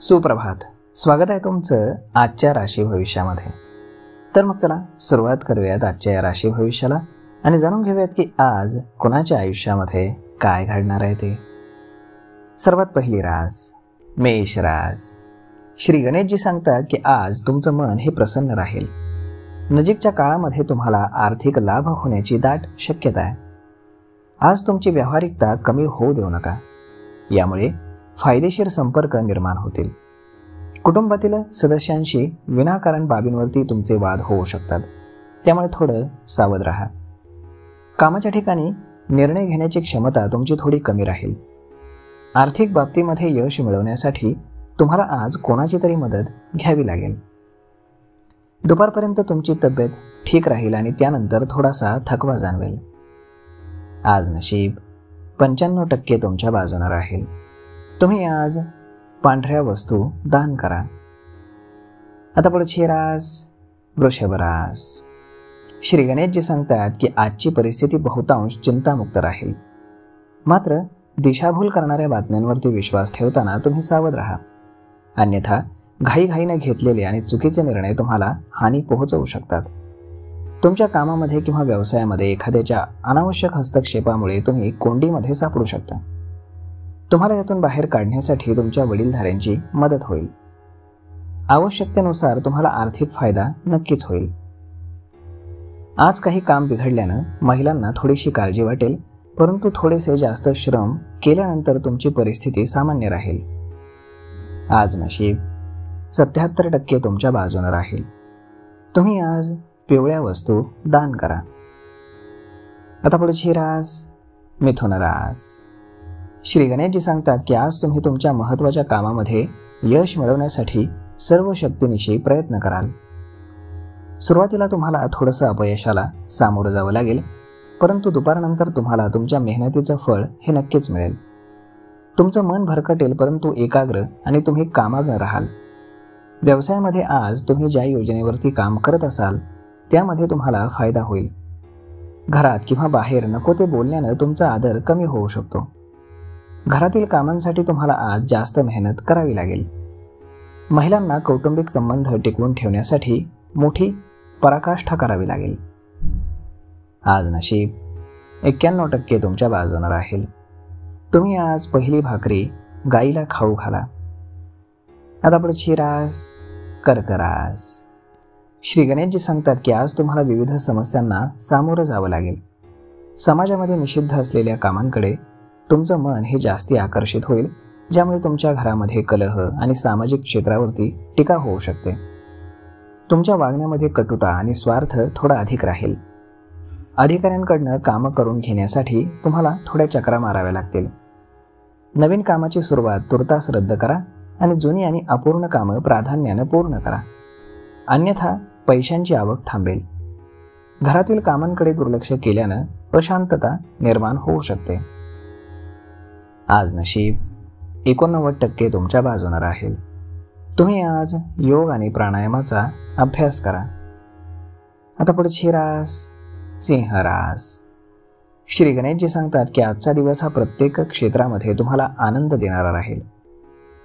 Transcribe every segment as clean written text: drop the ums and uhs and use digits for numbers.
सुप्रभात. स्वागत आहे तुमचं आजच्या राशी भविष्यामध्ये. तर मग चला सुरुवात करूयात आजच्या या राशी भविष्याला आणि जाणून घेऊयात की आज कोणाच्या आयुष्यामध्ये काय घडणार आहे ते. सर्वात पहिली रास मेष रास. श्री गणेशजी सांगतात की आज तुमचं मन हे प्रसन्न राहील. नजीकच्या काळामध्ये तुम्हाला आर्थिक लाभ होण्याची दाट शक्यता आहे. आज तुमची व्यावहारिकता कमी होऊ देऊ नका. यामुळे फायदेशीर संपर्क निर्माण होतील. कुटुंबातील सदस्यांशी विनाकारण बाबींवरती तुमचे वाद होऊ शकतात, त्यामुळे थोडं सावध राहा. कामाच्या ठिकाणी निर्णय घेण्याची क्षमता तुमची थोडी कमी राहील. आर्थिक बाबतीमध्ये यश मिळवण्यासाठी तुम्हाला आज कोणाची तरी मदत घ्यावी लागेल. दुपारपर्यंत तुमची तब्येत ठीक राहील आणि त्यानंतर थोडासा थकवा जाणवेल. आज नशीब 95% तुमच्या बाजूने राहील. तुम्ही आज पांढऱ्या वस्तू दान करा. आता पुढची रास वृषभ रास. श्री गणेशजी सांगतात की आजची परिस्थिती बहुतांश चिंतामुक्त राहील. मात्र दिशाभूल करणाऱ्या बातम्यांवरती विश्वास ठेवताना तुम्ही सावध राहा. अन्यथा घाईघाईने घेतलेले आणि चुकीचे निर्णय तुम्हाला हानी पोहोचवू शकतात. तुमच्या कामामध्ये किंवा व्यवसायामध्ये एखाद्याच्या अनावश्यक हस्तक्षेपामुळे तुम्ही कोंडीमध्ये सापडू शकता. तुम्हाला यातून बाहेर काढण्यासाठी तुमच्या वडीलधाऱ्यांची मदत होईल. आवश्यकतेनुसार तुम्हाला आर्थिक फायदा नक्कीच होईल. आज काही काम बिघडल्यानं महिलांना थोडीशी काळजी वाटेल, परंतु थोडेसे जास्त श्रम केल्यानंतर तुमची परिस्थिती सामान्य राहील. आज नशीब 77% तुमच्या बाजूने राहील. तुम्ही आज पिवळ्या वस्तू दान करा. आता पुढची रास मिथुन रास. श्री गणेशजी सांगतात की आज तुम्ही तुमच्या महत्त्वाच्या कामामध्ये यश मिळवण्यासाठी सर्व शक्तीनिशी प्रयत्न कराल. सुरुवातीला तुम्हाला थोडंसं अपयशाला सामोरं जावं लागेल, परंतु दुपारनंतर तुम्हाला तुमच्या मेहनतीचं फळ हे नक्कीच मिळेल. तुमचं मन भरकटेल, परंतु एकाग्र आणि तुम्ही कामाग्र राहाल. व्यवसायामध्ये आज तुम्ही ज्या योजनेवरती काम करत असाल त्यामध्ये तुम्हाला फायदा होईल. घरात किंवा बाहेर नको ते बोलण्यानं तुमचा आदर कमी होऊ शकतो. घरातील कामांसाठी तुम्हाला आज जास्त मेहनत करावी लागेल. महिलांना कौटुंबिक संबंध टिकवून ठेवण्यासाठी मोठी पराकाष्ठा करावी लागेल. आज नशीब 91% तुमच्या बाजूने राहील. तुम्ही आज पहिली भाकरी गाईला खाऊ घाला. आता पुढची रास कर्क रास. श्री गणेशजी सांगतात की आज तुम्हाला विविध समस्यांना सामोरं जावं लागेल. समाजामध्ये निषिद्ध असलेल्या कामांकडे तुमचं मन हे जास्ती आकर्षित होईल, ज्यामुळे तुमच्या घरामध्ये कलह आणि सामाजिक क्षेत्रावरती टीका होऊ शकते. तुमच्या वागण्यामध्ये कटुता आणि स्वार्थ थोडा अधिक राहील. अधिकाऱ्यांकडनं कामं करून घेण्यासाठी तुम्हाला थोड्या चक्रा माराव्या लागतील. नवीन कामाची सुरुवात तुर्तास रद्द करा आणि जुनी आणि अपूर्ण कामं प्राधान्यानं पूर्ण करा. अन्यथा पैशांची आवक थांबेल. घरातील कामांकडे दुर्लक्ष केल्यानं अशांतता निर्माण होऊ शकते. आज नशीब 89% तुमच्या बाजूने राहील. तुम्ही आज योग आणि प्राणायामाचा अभ्यास करा. आता पुढची रास सिंह रास. श्री गणेशजी सांगतात की आजचा दिवस हा प्रत्येक क्षेत्रामध्ये तुम्हाला आनंद देणारा राहील.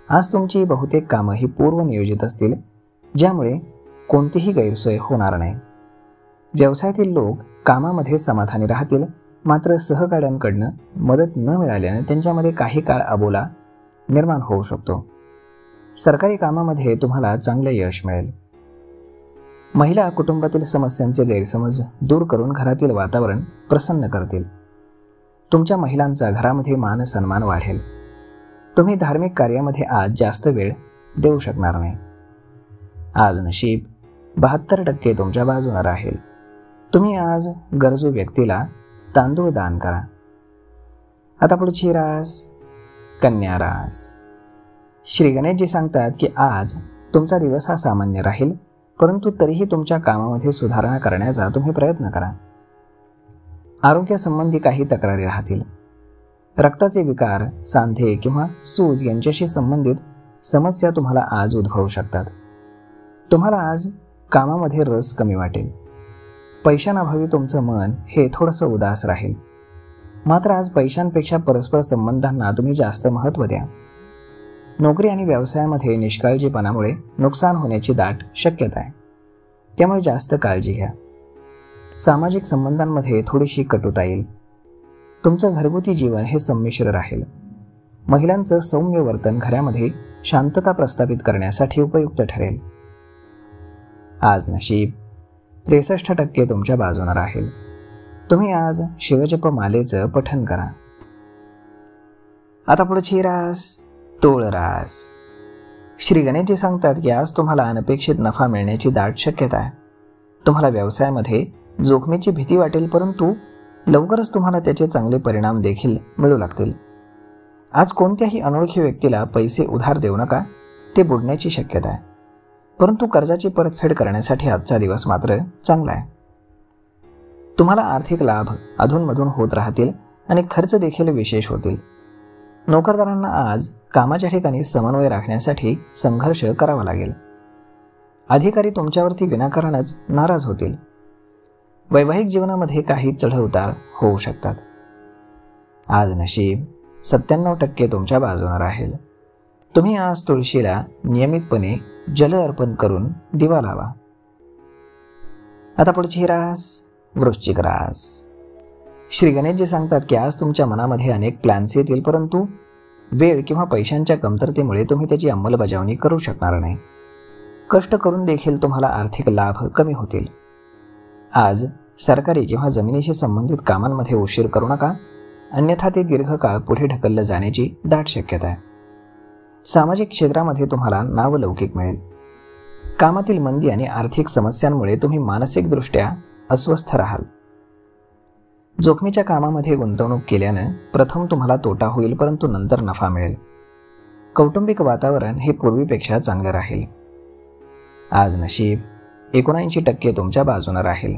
आज तुमची बहुतेक कामं ही पूर्वनियोजित असतील, ज्यामुळे कोणतीही गैरसोय होणार नाही. व्यवसायातील लोक कामामध्ये समाधानी राहतील, मात्र सहकाऱ्यांकडनं मदत न मिळाल्याने त्यांच्यामध्ये काही काळ अबोला निर्माण होऊ शकतो. सरकारी कामामध्ये तुम्हाला चांगले यश मिळेल. महिला कुटुंबातील समस्यांचे गैरसमज दूर करून घरातील वातावरण प्रसन्न करतील. तुमच्या महिलांचा घरामध्ये मान सन्मान वाढेल. तुम्ही धार्मिक कार्यामध्ये आज जास्त वेळ देऊ शकणार नाही. आज नशीब 72% तुमच्या बाजूने राहील. तुम्ही आज गरजू व्यक्तीला तांदूळ दान करा. आता पुढची रास कन्या रास. श्री गणेशजी सांगतात की आज तुमचा दिवस हा सामान्य राहील, परंतु तरीही तुमच्या कामामध्ये सुधारणा करण्याचा तुम्ही प्रयत्न करा. आरोग्यासंबंधी काही तक्रारी राहतील. रक्ताचे विकार, सांधे किंवा सूज यांच्याशी संबंधित समस्या तुम्हाला आज उद्भवू शकतात. तुम्हाला आज कामामध्ये रस कमी वाटेल. पैशांअभावी तुमचं मन हे थोडंसं उदास राहील. मात्र आज पैशांपेक्षा परस्पर संबंधांना तुम्ही जास्त महत्त्व द्या. नोकरी आणि व्यवसायामध्ये निष्काळजीपणामुळे नुकसान होण्याची दाट शक्यता आहे, त्यामुळे जास्त काळजी घ्या. सामाजिक संबंधांमध्ये थोडीशी कटुता येईल. तुमचं घरगुती जीवन हे संमिश्र राहील. महिलांचं सौम्य वर्तन घरामध्ये शांतता प्रस्थापित करण्यासाठी उपयुक्त ठरेल. आज नशीब 63% तुमच्या बाजूने राहील. तुम्ही आज शिवजप मालेचं पठण करा. आता पुढची रास तूळ रास. श्री गणेशजी सांगतात की आज तुम्हाला अनपेक्षित नफा मिळण्याची दाट शक्यता आहे. तुम्हाला व्यवसायामध्ये जोखमीची भीती वाटेल, परंतु लवकरच तुम्हाला त्याचे चांगले परिणाम देखील मिळू लागतील. आज कोणत्याही अनोळखी व्यक्तीला पैसे उधार देऊ नका, ते बुडण्याची शक्यता आहे. परंतु कर्जाची परतफेड करण्यासाठी आजचा दिवस मात्र चांगला आहे. तुम्हाला आर्थिक लाभ अधूनमधून होत राहतील आणि खर्च देखील विशेष होतील. नोकरदारांना आज कामाच्या ठिकाणी समन्वय राखण्यासाठी संघर्ष करावा लागेल. अधिकारी तुमच्यावरती विनाकारणच नाराज होतील. वैवाहिक जीवनामध्ये काही चढउतार होऊ शकतात. आज नशीब 97% तुमच्या बाजूने राहील. तुम्ही आज तुळशीला नियमितपणे जल अर्पण करून दिवा लावा. आता पुढची रास वृश्चिक रास. श्री गणेशजी सांगतात की आज तुमच्या मनामध्ये अनेक प्लॅन्स येतील, परंतु वेळ किंवा पैशांच्या कमतरतेमुळे तुम्ही त्याची अंमलबजावणी करू शकणार नाही. कष्ट करून देखील तुम्हाला आर्थिक लाभ कमी होतील. आज सरकारी किंवा जमिनीशी संबंधित कामांमध्ये उशीर करू नका, अन्यथा ते दीर्घकाळ पुढे ढकललं जाण्याची दाट शक्यता आहे. सामाजिक क्षेत्रामध्ये तुम्हाला नावलौकिक मिळेल. कामातील मंदी आणि आर्थिक समस्यांमुळे तुम्ही मानसिकदृष्ट्या अस्वस्थ राहाल. जोखमीच्या कामामध्ये गुंतवणूक केल्यानं प्रथम तुम्हाला तोटा होईल, परंतु नंतर नफा मिळेल. कौटुंबिक वातावरण हे पूर्वीपेक्षा चांगलं राहील. आज नशीब 79% तुमच्या बाजूने राहील.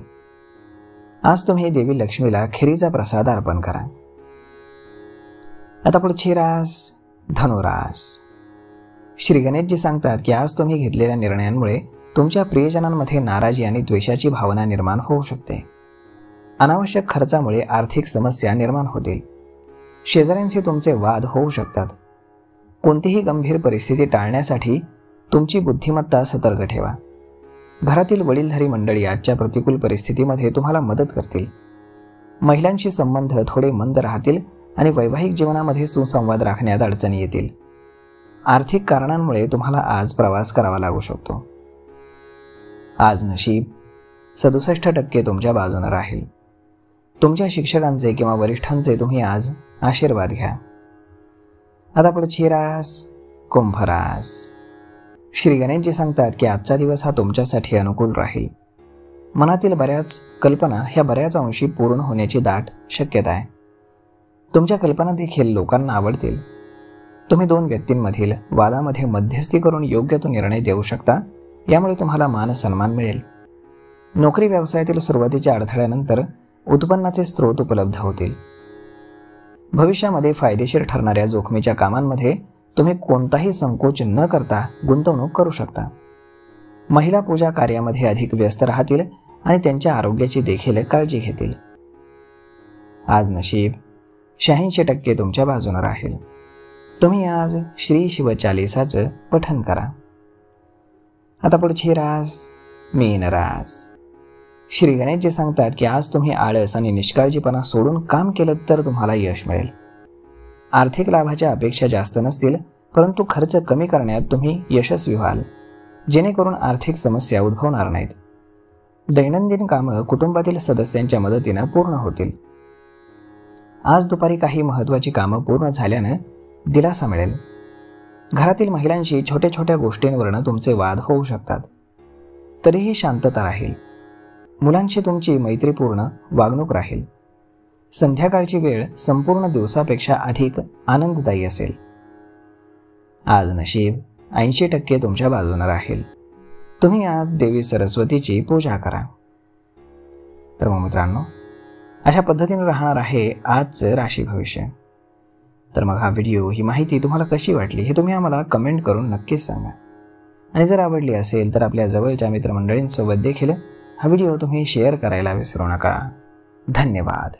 आज तुम्ही देवी लक्ष्मीला खिरीचा प्रसाद अर्पण करा. आता पुढची रास धनुरास. श्री गणेशजी सांगतात की आज तुम्ही घेतलेल्या निर्णयांमुळे तुमच्या प्रियजनांमध्ये नाराजी आणि द्वेषाची भावना निर्माण होऊ शकते. अनावश्यक खर्चामुळे आर्थिक समस्या निर्माण होतील. शेजाऱ्यांशी तुमचे वाद होऊ शकतात. कोणतीही गंभीर परिस्थिती टाळण्यासाठी तुमची बुद्धिमत्ता सतर्क ठेवा. घरातील वडीलधारी मंडळी आजच्या प्रतिकूल परिस्थितीमध्ये तुम्हाला मदत करतील. महिलांशी संबंध थोडे मंद राहतील आणि वैवाहिक जीवनामध्ये सुसंवाद राखण्यात अडचणी येतील. आर्थिक कारणांमुळे तुम्हाला आज प्रवास करावा लागू शकतो. आज नशीब 67% तुमच्या बाजूने राहील. तुमच्या शिक्षकांचे किंवा वरिष्ठांचे तुम्ही आज आशीर्वाद घ्या. आता पुढची रास कुंभ रास. श्री गणेशजी सांगतात की आजचा दिवस हा तुमच्यासाठी अनुकूल राहील. मनातील बऱ्याच कल्पना ह्या बऱ्याच अंशी पूर्ण होण्याची दाट शक्यता आहे. तुमच्या कल्पना देखील लोकांना आवडतील. तुम्ही 2 व्यक्तींमधील वादामध्ये मध्यस्थी करून योग्य तो निर्णय देऊ शकता. यामुळे तुम्हाला मान सन्मान मिळेल. नोकरी व्यवसायातील सुरुवातीच्या अडथळ्यानंतर उत्पन्नाचे स्रोत उपलब्ध होतील. भविष्यामध्ये फायदेशीर ठरणाऱ्या जोखमीच्या कामांमध्ये तुम्ही कोणताही संकोच न करता गुंतवणूक करू शकता. महिला पूजा कार्यामध्ये अधिक व्यस्त राहतील आणि त्यांच्या आरोग्याची देखील काळजी घेतील. आज नशीब 86% तुमच्या बाजूने राहील. तुम्ही आज श्री शिवचालीसाचं पठण करा. आता पुढची रास मीन रास. श्री गणेशजी सांगतात की आज तुम्ही आळस आणि निष्काळजीपणा सोडून काम केलं तर तुम्हाला यश मिळेल. आर्थिक लाभाच्या अपेक्षा जास्त नसतील, परंतु खर्च कमी करण्यात तुम्ही यशस्वी व्हाल, जेणेकरून आर्थिक समस्या उद्भवणार नाहीत. दैनंदिन कामं कुटुंबातील सदस्यांच्या मदतीनं पूर्ण होतील. आज दुपारी काही महत्त्वाची कामं पूर्ण झाल्यानं दिलासा मिळेल. घरातील महिलांशी छोट्या छोट्या गोष्टींवरनं तुमचे वाद होऊ शकतात, तरीही शांतता राहील. मुलांशी तुमची मैत्रीपूर्ण वागणूक राहील. संध्याकाळची वेळ संपूर्ण दिवसापेक्षा अधिक आनंददायी असेल. आज नशीब 80% तुमच्या बाजूने राहील. तुम्ही आज देवी सरस्वतीची पूजा करा. तर मग मित्रांनो, अशा पद्धतीने राहणार आहे आजचं राशी भविष्य. तर मग हा व्हिडिओ, ही माहिती तुम्हाला कशी वाटली हे तुम्ही आम्हाला कमेंट करून नक्कीच सांगा. आणि जर आवडली असेल तर आपल्या जवळच्या मित्रमंडळींसोबत देखील हा व्हिडिओ तुम्ही शेअर करायला विसरू नका. धन्यवाद.